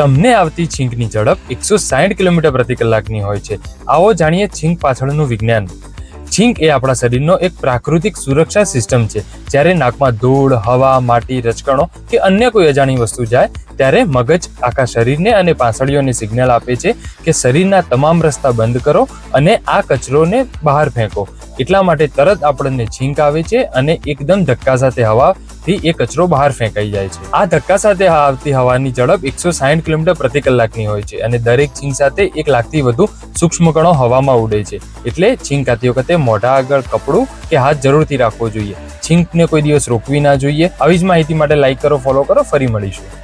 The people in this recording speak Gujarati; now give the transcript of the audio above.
તમને આવતી છીંકની ઝડપ 160 કિલોમીટર પ્રતિ કલાકની હોય છે. આવો જાણીએ છીંક પાછળનું વિજ્ઞાન. છીંક એ આપણા શરીરનો એક પ્રાકૃતિક સુરક્ષા સિસ્ટમ છે. જ્યારે નાકમાં ધૂળ, હવા, માટી, રજકણો કે અન્ય કોઈ અજાણી વસ્તુ જાય ત્યારે મગજ આખા શરીરને અને પાંસળીઓને સિગ્નલ આપે છે કે શરીરના તમામ રસ્તા બંધ કરો અને આ કચરોને બહાર ફેંકો. એટલા માટે તરત આપણને છીંક આવે છે અને એકદમ ધક્કા સાથે હવાથી એ કચરો બહાર ફેંકાઈ જાય છે. આ ધક્કા સાથે આવતી હવાની ઝડપ 160 કિલોમીટર પ્રતિ કલાકની હોય છે અને દરેક છીંક સાથે 1 લાખથી વધુ સૂક્ષ્મ કણો હવામાં ઉડે છે. એટલે છીંક આવતી વખતે મોઢા આગળ કપડું કે હાથ જરૂરથી રાખવો જોઈએ. છીંકને કોઈ દિવસ રોકવી ના જોઈએ. આવી જ માહિતી માટે લાઈક કરો, ફોલો કરો. ફરી મળીશું.